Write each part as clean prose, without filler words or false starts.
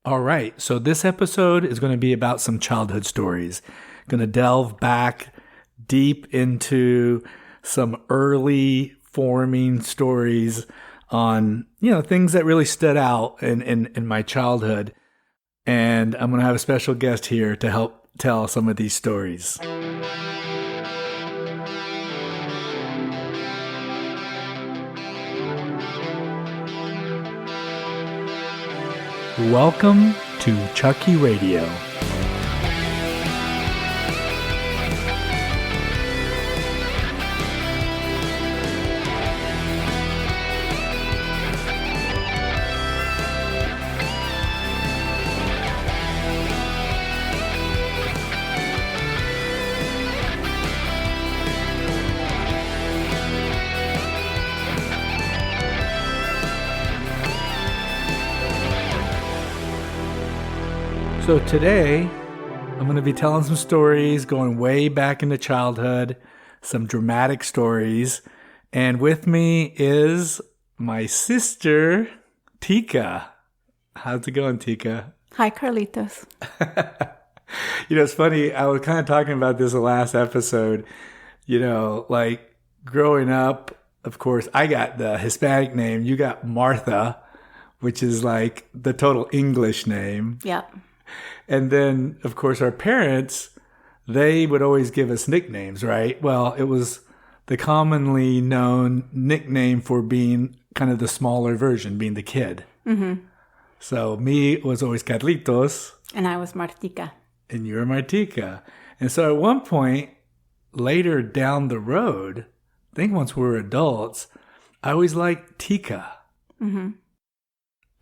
All right, so this episode is going to be about some childhood stories. Going to delve back deep into some early forming stories on, things that really stood out in my childhood. And I'm going to have a special guest here to help tell some of these stories. Welcome to Chucky Radio. So today, I'm going to be telling some stories going way back into childhood, some dramatic stories. And with me is my sister, Tica. How's it going, Tica? Hi, Carlitos. It's funny. I was kind of talking about this the last episode. Like growing up, of course, I got the Hispanic name. You got Martha, which is like the total English name. Yep. And then, of course, our parents, they would always give us nicknames, right? Well, it was the commonly known nickname for being kind of the smaller version, being the kid. Mm-hmm. So me was always Carlitos. And I was Martica. And you were Martica. And so at one point, later down the road, I think once we were adults, I always liked Tica. Mm-hmm.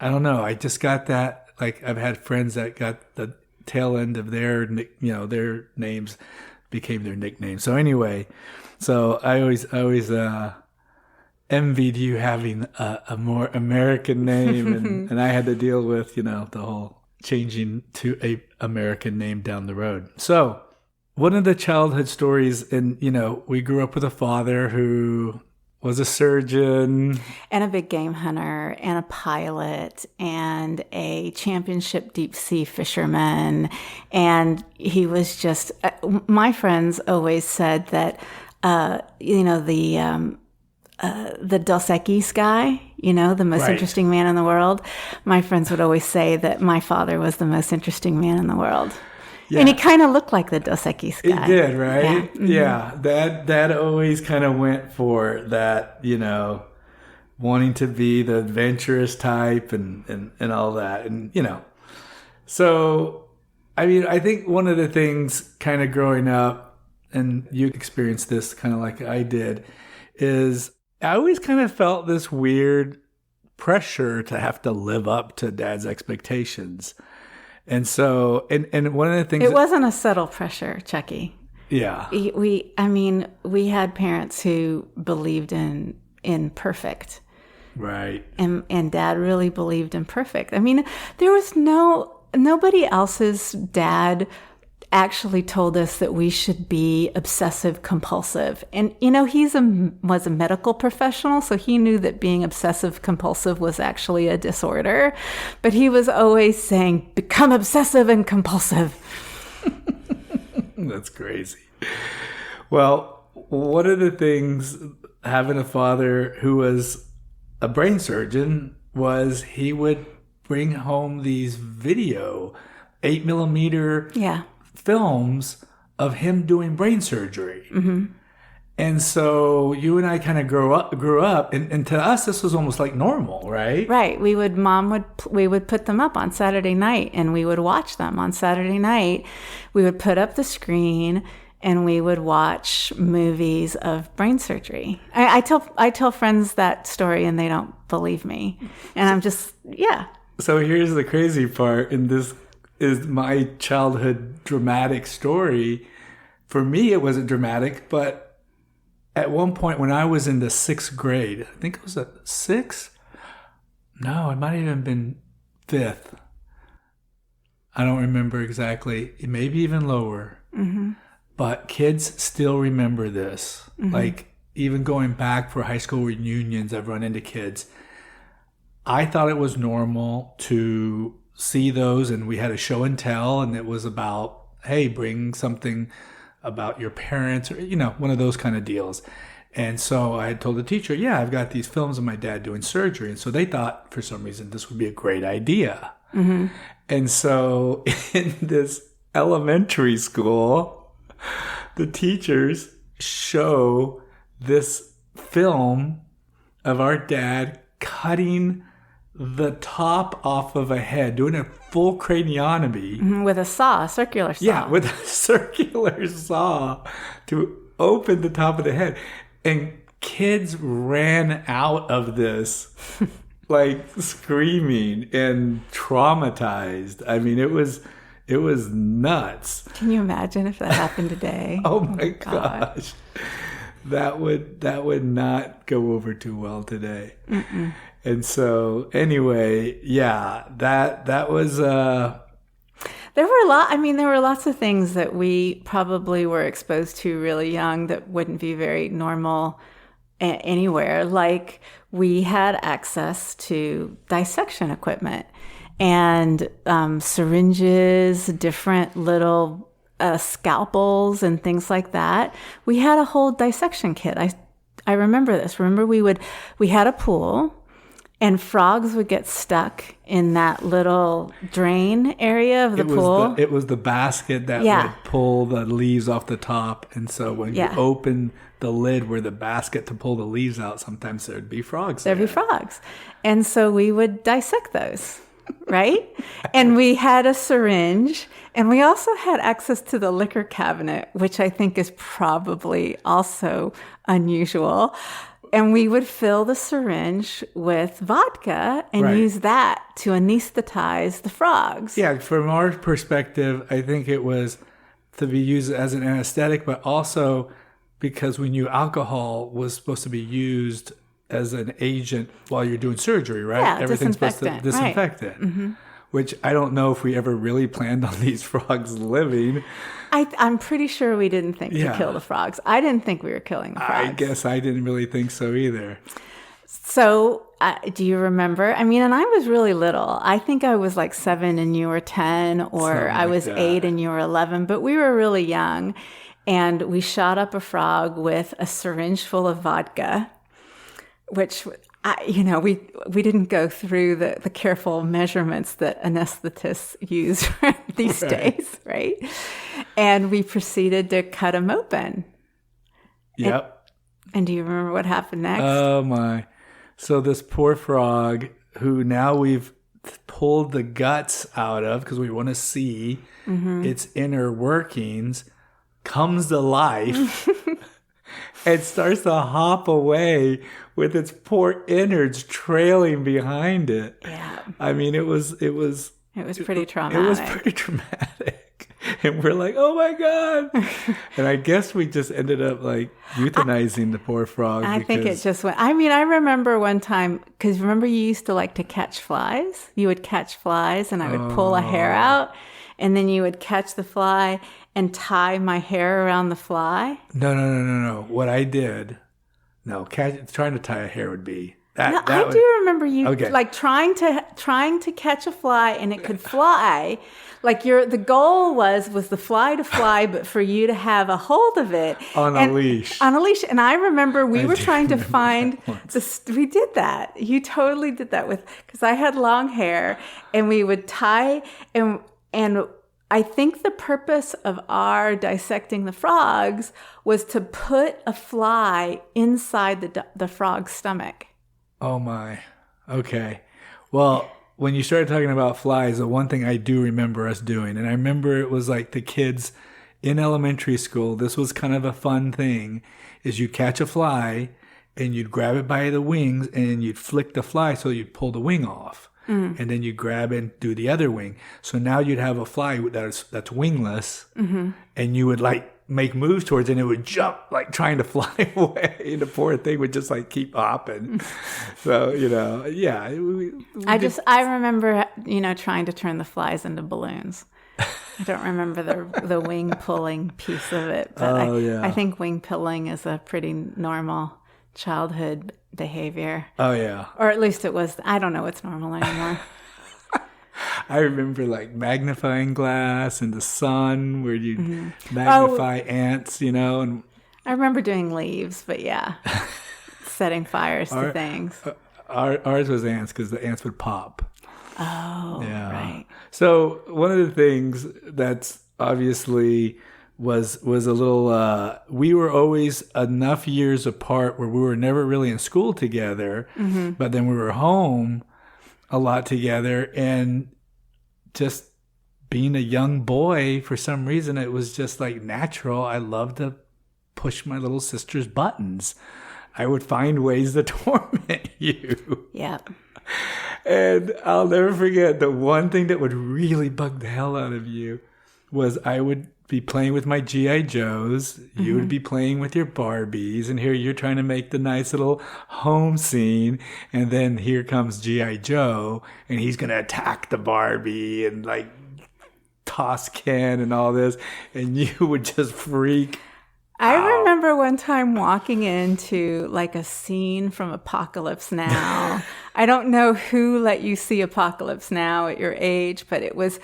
I don't know. I just got that. Like, I've had friends that got the tail end of their names became their nickname. So anyway, I always envied you having a more American name, and I had to deal with, the whole changing to a American name down the road. So one of the childhood stories, and, we grew up with a father who was a surgeon. And a big game hunter and a pilot and a championship deep sea fisherman. And he was just, my friends always said that, the Dos Equis guy, the most Right. interesting man in the world. My friends would always say that my father was the most interesting man in the world. Yeah. And he kind of looked like the Dos Equis guy. It did, right? Yeah. Mm-hmm. Yeah. That always kind of went for that, wanting to be the adventurous type and all that. And, so, I think one of the things kind of growing up, and you experienced this kind of like I did, is I always kind of felt this weird pressure to have to live up to Dad's expectations. And so, and one of the things... It wasn't a subtle pressure, Chucky. Yeah. We had parents who believed in perfect. Right. And Dad really believed in perfect. There was nobody else's dad actually told us that we should be obsessive compulsive. And, was a medical professional, so he knew that being obsessive compulsive was actually a disorder. But he was always saying, become obsessive and compulsive. That's crazy. Well, one of the things, having a father who was a brain surgeon, was he would bring home these 8mm films of him doing brain surgery. Mm-hmm. And so you and I kind of grew up, and to us this was almost like normal, right? Right. We would put them up on Saturday night, and we would watch them on Saturday night. We would put up the screen, and we would watch movies of brain surgery. I tell friends that story, and they don't believe me, and I'm just So here's the crazy part, and this is my childhood dramatic story. For me, it wasn't dramatic, but at one point when I was in the 6th grade, I think it was a 6th? No, it might have even been 5th. I don't remember exactly. Maybe even lower. Mm-hmm. But kids still remember this. Mm-hmm. Like, even going back for high school reunions, I've run into kids. I thought it was normal to see those, and we had a show and tell, and it was about, hey, bring something about your parents, or, one of those kind of deals. And so I had told the teacher, yeah, I've got these films of my dad doing surgery. And so they thought, for some reason, this would be a great idea. Mm-hmm. And so in this elementary school, the teachers show this film of our dad cutting the top off of a head, doing a full craniotomy. With a circular saw. Yeah, with a circular saw to open the top of the head. And kids ran out of this like screaming and traumatized. I mean, it was nuts. Can you imagine if that happened today? Oh my gosh. That would not go over too well today. Mm-mm. And so anyway, yeah, that was there were lots of things that we probably were exposed to really young that wouldn't be very normal anywhere. Like, we had access to dissection equipment and syringes, different little scalpels and things like that. We had a whole dissection kit. I remember this. We had a pool, and frogs would get stuck in that little drain area of the pool. It was the basket that would pull the leaves off the top. And so when you open the lid where the basket to pull the leaves out, sometimes there'd be frogs. There'd be frogs. And so we would dissect those, right? And we had a syringe, and we also had access to the liquor cabinet, which I think is probably also unusual. And we would fill the syringe with vodka and use that to anesthetize the frogs. Yeah, from our perspective, I think it was to be used as an anesthetic, but also because we knew alcohol was supposed to be used as an agent while you're doing surgery, right? Yeah, everything's supposed to disinfect it. Mm-hmm. Which I don't know if we ever really planned on these frogs living. I'm pretty sure we didn't think to kill the frogs. I didn't think we were killing the frogs. I guess I didn't really think so either. So do you remember? I mean, and I was really little. I think I was like 7 and you were 10, or I was 8 and you were 11, but we were really young. And we shot up a frog with a syringe full of vodka, which... we didn't go through the careful measurements that anesthetists use these days, right? And we proceeded to cut them open. Yep. And do you remember what happened next? Oh, my. So this poor frog, who now we've pulled the guts out of because we want to see its inner workings, comes to life and starts to hop away with its poor innards trailing behind it. Yeah. I mean, it was pretty traumatic. It was pretty traumatic. And we're like, oh my God. And I guess we just ended up like euthanizing the poor frog. I think it just went. I mean, I remember one time, because remember you used to like to catch flies? You would catch flies and I would pull a hair out, and then you would catch the fly and tie my hair around the fly. No. What I did... No, trying to tie a hair would be that. I do remember you like trying to catch a fly and it could fly. Like the goal was the fly to fly, but for you to have a hold of it on a leash. On a leash. And I remember we were trying to find this. We did that. You totally did that because I had long hair, and we would tie and. I think the purpose of our dissecting the frogs was to put a fly inside the frog's stomach. Oh, my. Okay. Well, when you started talking about flies, the one thing I do remember us doing, and I remember it was like the kids in elementary school, this was kind of a fun thing, is you catch a fly and you'd grab it by the wings and you'd flick the fly so you'd pull the wing off. And then you grab and do the other wing. So now you'd have a fly that's wingless, and you would like make moves towards it, and it would jump like trying to fly away. And the poor thing would just like keep hopping. So, yeah. I remember, trying to turn the flies into balloons. I don't remember the wing pulling piece of it, but I think wing pulling is a pretty normal childhood behavior. Oh, yeah. Or at least it was. I don't know what's normal anymore. I remember like magnifying glass and the sun where you magnify ants, and I remember doing leaves, but yeah, setting fires to things. Ours was ants because the ants would pop. Oh, Yeah. right. So one of the things that's obviously was a little. We were always enough years apart where we were never really in school together, but then we were home a lot together, and just being a young boy, for some reason, it was just like natural. I loved to push my little sister's buttons. I would find ways to torment you. Yeah. And I'll never forget the one thing that would really bug the hell out of you was I would be playing with my G.I. Joes. You would be playing with your Barbies. And here you're trying to make the nice little home scene. And then here comes G.I. Joe. And he's going to attack the Barbie and like toss Ken and all this. And you would just freak. I remember one time walking into like a scene from Apocalypse Now. I don't know who let you see Apocalypse Now at your age, but it was,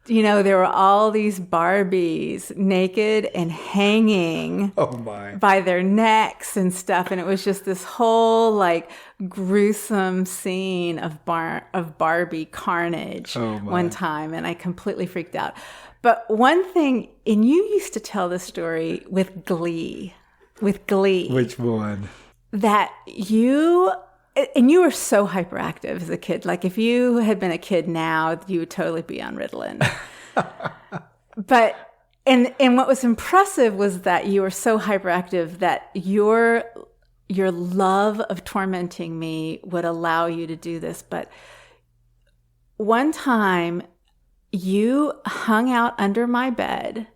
there were all these Barbies naked and hanging by their necks and stuff. And it was just this whole like gruesome scene of Barbie carnage one time. And I completely freaked out. But one thing, and you used to tell the story with glee. Which one? That you were so hyperactive as a kid. Like if you had been a kid now, you would totally be on Ritalin. But, and what was impressive was that you were so hyperactive that your love of tormenting me would allow you to do this. But one time, you hung out under my bed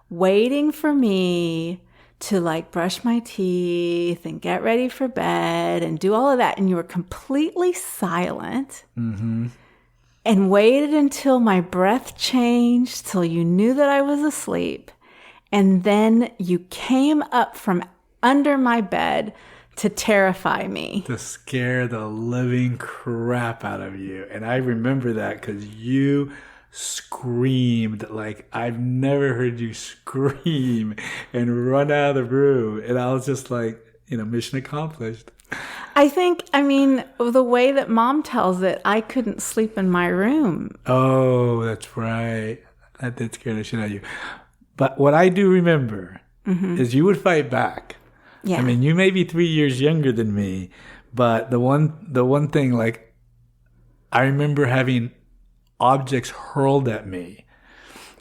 waiting for me to like brush my teeth and get ready for bed and do all of that. And you were completely silent and waited until my breath changed, till you knew that I was asleep. And then you came up from under my bed to terrify me. To scare the living crap out of you. And I remember that because you screamed like I've never heard you scream and run out of the room. And I was just like, mission accomplished. I mean, the way that Mom tells it, I couldn't sleep in my room. Oh, that's right. That did scare the shit out of you. But what I do remember is you would fight back. Yeah. I mean, you may be 3 years younger than me, but the one thing, like, I remember having objects hurled at me.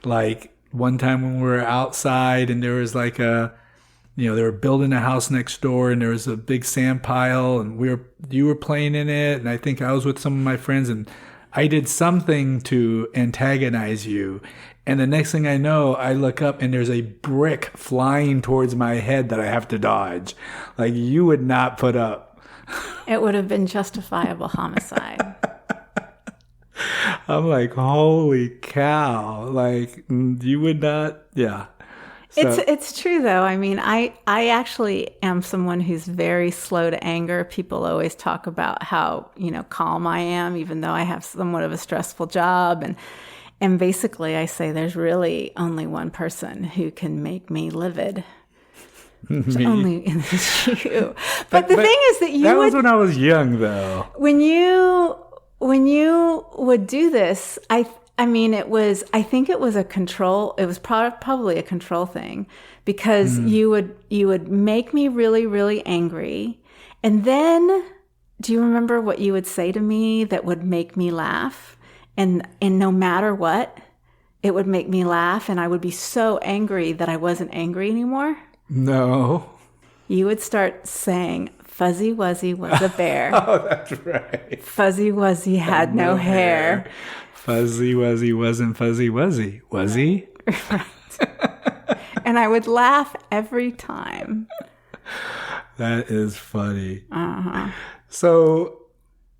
Like one time when we were outside and there was like they were building a house next door and there was a big sand pile and you were playing in it. And I think I was with some of my friends and I did something to antagonize you. And the next thing I know, I look up and there's a brick flying towards my head that I have to dodge. Like you would not put up. It would have been justifiable homicide. I'm like, holy cow. Like, you would not, yeah. So. It's true, though. I mean, I actually am someone who's very slow to anger. People always talk about how, calm I am, even though I have somewhat of a stressful job. And basically, I say there's really only one person who can make me livid. Me? Only you. But the thing is that that was when I was young, though. When you would do this, I think it was a control. It was probably a control thing because you would make me really, really angry. And then do you remember what you would say to me that would make me laugh? And no matter what, it would make me laugh. And I would be so angry that I wasn't angry anymore. No. You would start saying, Fuzzy Wuzzy was a bear. Oh, that's right. Fuzzy Wuzzy had no hair. Fuzzy Wuzzy wasn't Fuzzy Wuzzy. Was he? Right. And I would laugh every time. That is funny. Uh-huh. So,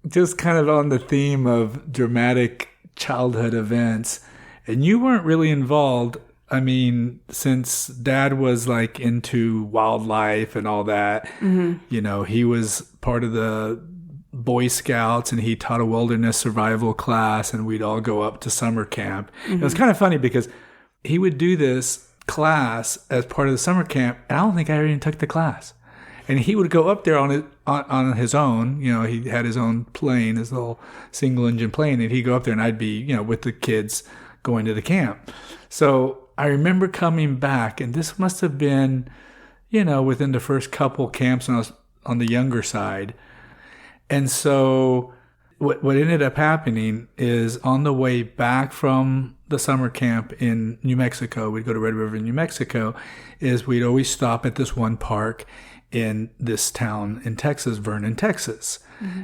just kind of on the theme of dramatic childhood events, and you weren't really involved. I mean, since Dad was like into wildlife and all that, he was part of the Boy Scouts, and he taught a wilderness survival class, and we'd all go up to summer camp. It was kind of funny because he would do this class as part of the summer camp, and I don't think I even took the class. And he would go up there on his own. You know, he had his own plane, his little single engine plane, and he'd go up there, and I'd be, you know, with the kids going to the camp. So I remember coming back, and this must have been, you know, within the first couple camps when I was on the younger side. And so what ended up happening is on the way back from the summer camp in New Mexico, we'd go to Red River, New Mexico, is we'd always stop at this one park in this town in Texas, Vernon, Texas.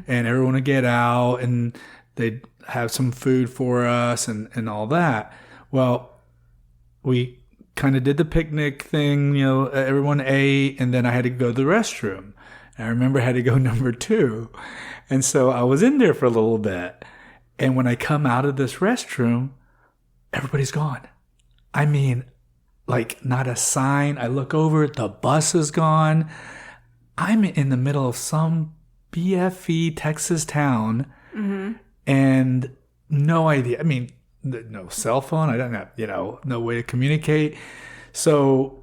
And everyone would get out and they'd have some food for us and all that. Well, we kind of did the picnic thing, you know, everyone ate, and then I had to go to the restroom. And I remember I had to go number 2. And so I was in there for a little bit. And when I come out of this restroom, everybody's gone. I mean, like not a sign. I look over, the bus is gone. I'm in the middle of some BFE Texas town and no idea. I mean, no cell phone. I don't have, you know, no way to communicate. So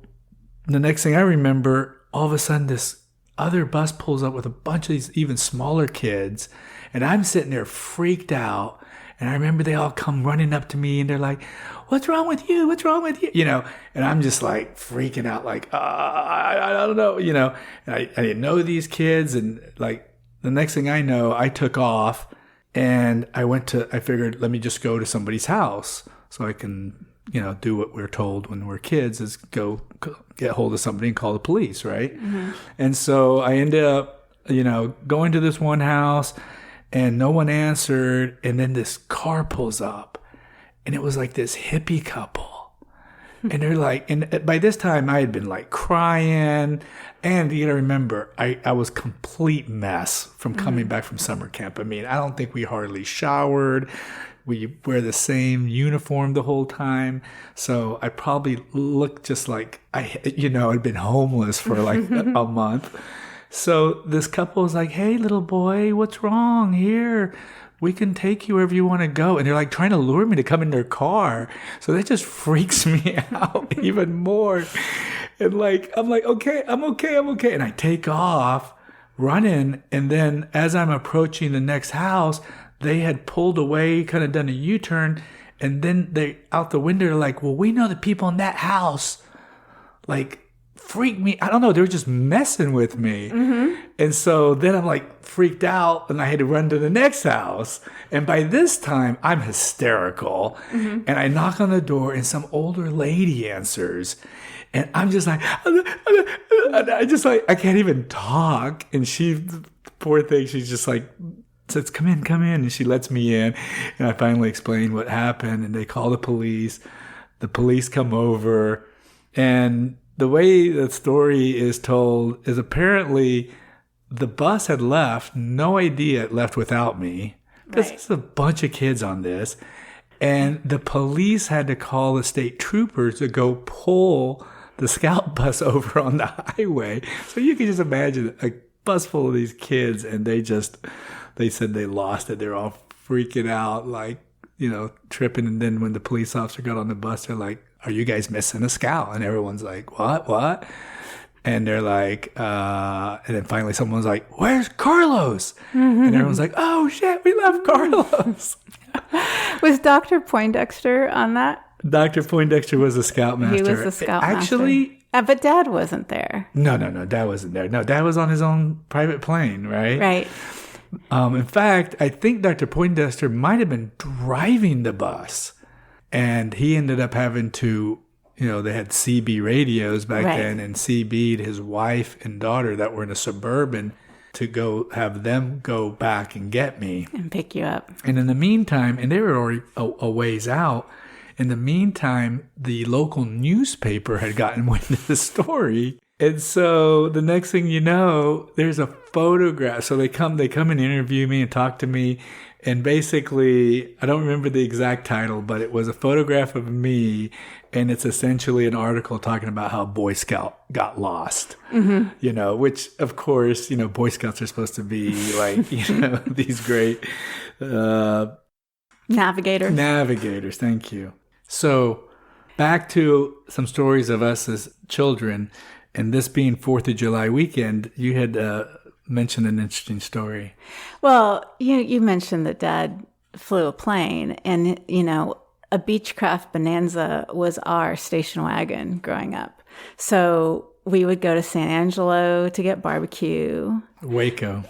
the next thing I remember, all of a sudden this other bus pulls up with a bunch of these even smaller kids. And I'm sitting there freaked out. And I remember they all come running up to me and they're like, "What's wrong with you? What's wrong with you?" You know, and I'm just like freaking out, like, I don't know, you know, and I didn't know these kids. And like the next thing I know, I took off and I figured, let me just go to somebody's house so I can, you know, do what we're told when we're kids is go get hold of somebody and call the police, right? And so I ended up, you know, going to this one house and no one answered. And then this car pulls up and it was like this hippie couple. And they're like, and by this time I had been like crying. And you gotta remember, I was complete mess from coming back from summer camp. I mean, I don't think we hardly showered. We wear the same uniform the whole time. So I probably looked just like I'd been homeless for like a month. So this couple was like, "Hey, little boy, what's wrong? Here, we can take you wherever you want to go." And they're like trying to lure me to come in their car. So that just freaks me out even more. And like, I'm like, okay. And I take off running. And then as I'm approaching the next house, they had pulled away, kind of done a U-turn. And then they out the window, they're like, "Well, we know the people in that house, like, freaked me." I don't know. They were just messing with me. And so then I'm like freaked out and I had to run to the next house. And by this time I'm hysterical. And I knock on the door and some older lady answers. And I'm just like, I can't even talk. And she, poor thing, she's just like, says, come in. And she lets me in. And I finally explain what happened. And they call the police. The police come over. And the way the story is told is apparently the bus had left. No idea it left without me. Because there's a bunch of kids on this. And the police had to call the state troopers to go pull the scout bus over on the highway. So you can just imagine a bus full of these kids. And they said they lost it. They're all freaking out, like, you know, tripping. And then when the police officer got on the bus, they're like, "Are you guys missing a scout?" And everyone's like, what? And they're like, and then finally someone's like, "Where's Carlos?" And everyone's like, "Oh shit, we left Carlos." Was Dr. Poindexter on that? Dr. Poindexter was a scoutmaster. He was a scoutmaster. Actually, but Dad wasn't there. No, Dad wasn't there. No, Dad was on his own private plane, right? Right. In fact, I think Dr. Poindexter might have been driving the bus. And he ended up having to, you know, they had CB radios back then, and CB'd his wife and daughter that were in a Suburban to go have them go back and get me. And pick you up. And in the meantime, and they were already a ways out, in the meantime, the local newspaper had gotten wind of the story. And so the next thing you know, there's a photograph. So they come and interview me and talk to me. And basically, I don't remember the exact title, but it was a photograph of me, and it's essentially an article talking about how Boy Scout got lost. Which, of course, Boy Scouts are supposed to be like, these great navigators. Thank you. So back to some stories of us as children, and this being 4th of July weekend, you had mentioned an interesting story. Well, you mentioned that Dad flew a plane, and, a Beechcraft Bonanza was our station wagon growing up. So we would go to San Angelo to get barbecue. Waco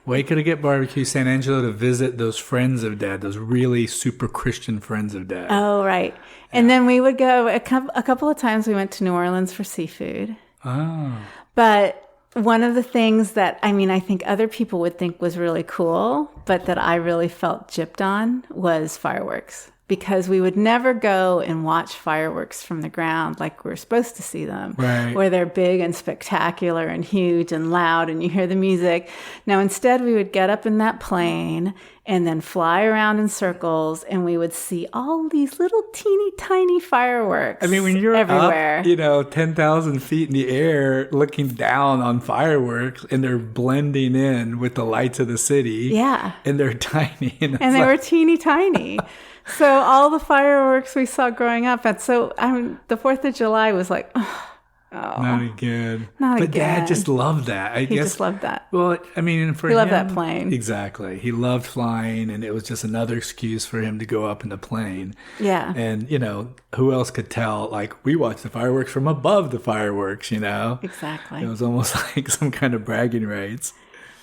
to get barbecue, San Angelo to visit those friends of Dad, those really super Christian friends of Dad. Oh, right. And then we would go a couple of times. We went to New Orleans for seafood. Oh. But one of the things that, I think other people would think was really cool, but that I really felt gypped on was fireworks. Because we would never go and watch fireworks from the ground like we're supposed to see them, right, where they're big and spectacular and huge and loud and you hear the music. Now, instead, we would get up in that plane and then fly around in circles, and we would see all these little teeny tiny fireworks. When you're everywhere, up, 10,000 feet in the air looking down on fireworks, and they're blending in with the lights of the city. Yeah. And they're tiny. And they were teeny tiny. So all the fireworks we saw growing up, and so the 4th of July was like, not again. Not but again. Dad just loved that. I guess just loved that. Well, for he him, loved that plane. Exactly. He loved flying, and it was just another excuse for him to go up in the plane. Yeah. And who else could tell? Like, we watched the fireworks from above the fireworks. Exactly. It was almost like some kind of bragging rights.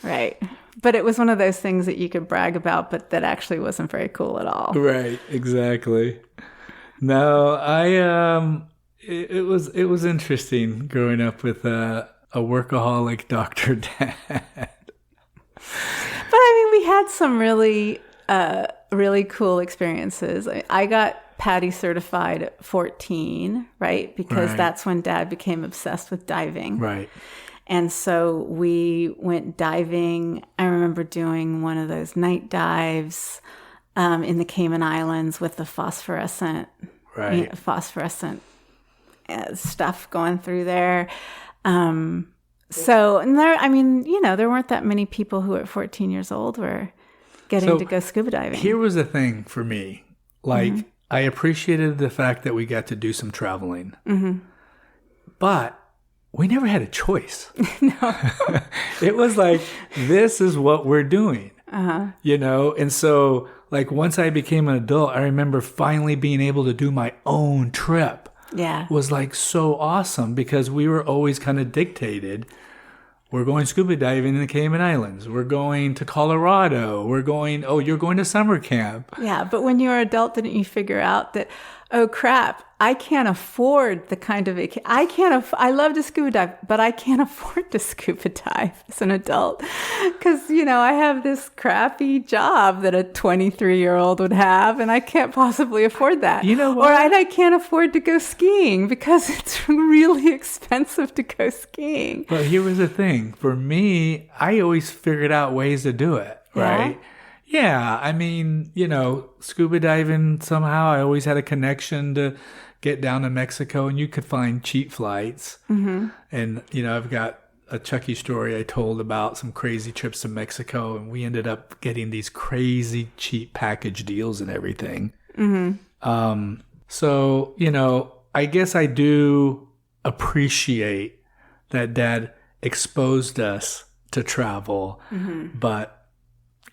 Right. But it was one of those things that you could brag about, but that actually wasn't very cool at all. Right, exactly. No, it was interesting growing up with a workaholic Dr. Dad. But we had some really, really cool experiences. I got PADI certified at 14, right? Because that's when Dad became obsessed with diving. Right. And so we went diving. I remember doing one of those night dives in the Cayman Islands with the phosphorescent stuff going through there. So, and there weren't that many people who at 14 years old were getting to go scuba diving. Here was the thing for me. Like, I appreciated the fact that we got to do some traveling. But we never had a choice. No. It was like, this is what we're doing. And so, like, once I became an adult, I remember finally being able to do my own trip. Yeah. Was like so awesome, because we were always kind of dictated. We're going scuba diving in the Cayman Islands. We're going to Colorado. you're going to summer camp. Yeah, but when you were an adult, didn't you figure out that, oh crap, I can't afford the kind of vacation. I love to scuba dive, but I can't afford to scuba dive as an adult. Because, I have this crappy job that a 23-year-old would have, and I can't possibly afford that. You know what? Or I can't afford to go skiing because it's really expensive to go skiing. But here was the thing. For me, I always figured out ways to do it, right? Yeah, scuba diving, somehow I always had a connection to get down to Mexico, and you could find cheap flights. And, I've got a Chucky story I told about some crazy trips to Mexico, and we ended up getting these crazy cheap package deals and everything. So, I guess I do appreciate that Dad exposed us to travel, but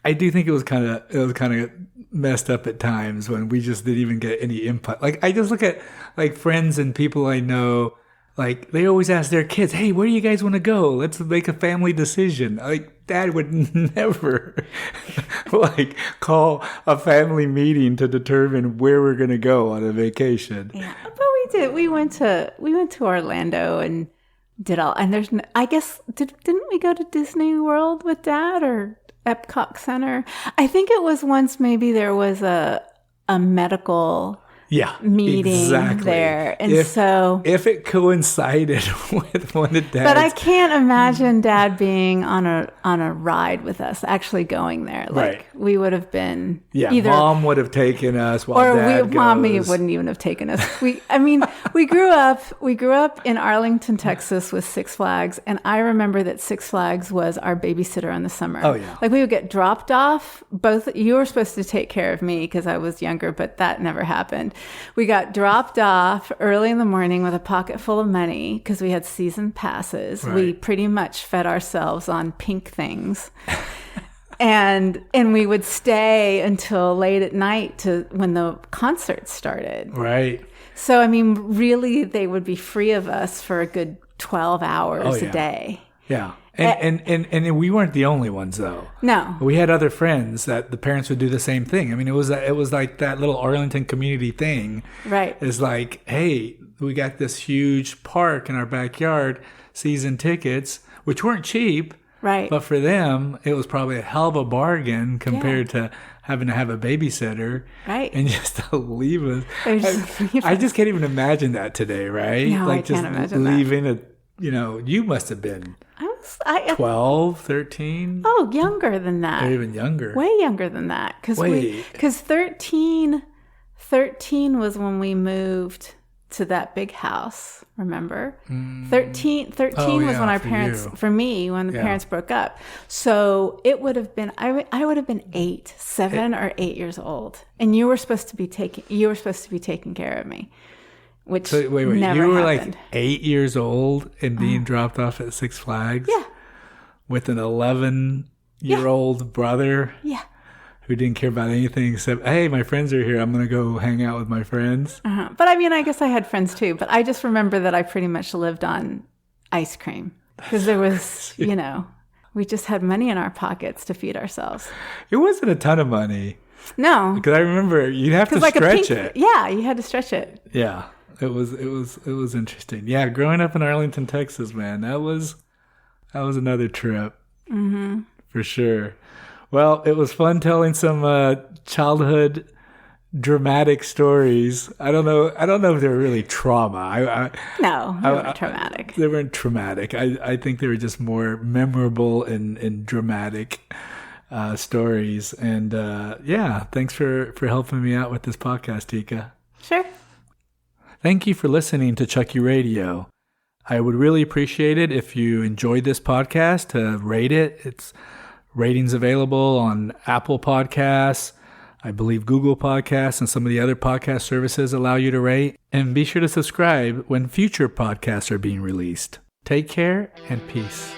I do think it was kind of messed up at times when we just didn't even get any input. Like, I just look at like friends and people I know, like they always ask their kids, "Hey, where do you guys want to go? Let's make a family decision." Like, Dad would never like call a family meeting to determine where we're going to go on a vacation. Yeah, but we did. We went to Orlando and did all. And there's, I guess, didn't we go to Disney World with Dad or Epcot Center? I think it was once maybe there was a medical meeting exactly. there. And if it coincided with one of Dad's, but I can't imagine Dad being on a ride with us, actually going there. Like we would have been either Mom would have taken us while Dad Mommy wouldn't even have taken us. We grew up in Arlington, Texas with Six Flags, and I remember that Six Flags was our babysitter in the summer. Oh yeah. Like we would get dropped off. Both you were supposed to take care of me because I was younger, but that never happened. We got dropped off early in the morning with a pocket full of money because we had season passes. Right. We pretty much fed ourselves on pink things. And we would stay until late at night to when the concert started. Right. So, I mean, really, they would be free of us for a good 12 hours a day. Yeah. And we weren't the only ones, though. No. We had other friends that the parents would do the same thing. I mean, it was like that little Arlington community thing. Right. It's like, hey, we got this huge park in our backyard, season tickets, which weren't cheap. Right. But for them, it was probably a hell of a bargain compared to having to have a babysitter. Right. And just to leave us. I just can't even imagine that today, right? No, like I can't imagine leaving you must have been 12, 13. Oh, younger than that. Or even younger. Way younger than that. Because 13 was when we moved to that big house, remember? 13 was when our parents, for me, when the parents broke up. So it would have been, I would have been 7 or 8 years old. And you were supposed to be taking care of me. Which wait, never you were happened. like 8 years old and being dropped off at Six Flags? Yeah. With an 11-year-old brother? Yeah. Who didn't care about anything except, hey, my friends are here. I'm going to go hang out with my friends. But I mean, I guess I had friends too. But I just remember that I pretty much lived on ice cream. Because there was, we just had money in our pockets to feed ourselves. It wasn't a ton of money. No. Because I remember you'd have to stretch it. Yeah, you had to stretch it. Yeah. It was interesting. Yeah, growing up in Arlington, Texas, man, that was another trip. Mm-hmm. For sure. Well, it was fun telling some childhood dramatic stories. I don't know if they were really trauma. No, they weren't traumatic. They weren't traumatic. I think they were just more memorable and dramatic stories. And thanks for helping me out with this podcast, Tica. Sure. Thank you for listening to Chucky Radio. I would really appreciate it if you enjoyed this podcast to rate it. It's ratings available on Apple Podcasts, I believe Google Podcasts, and some of the other podcast services allow you to rate. And be sure to subscribe when future podcasts are being released. Take care and peace.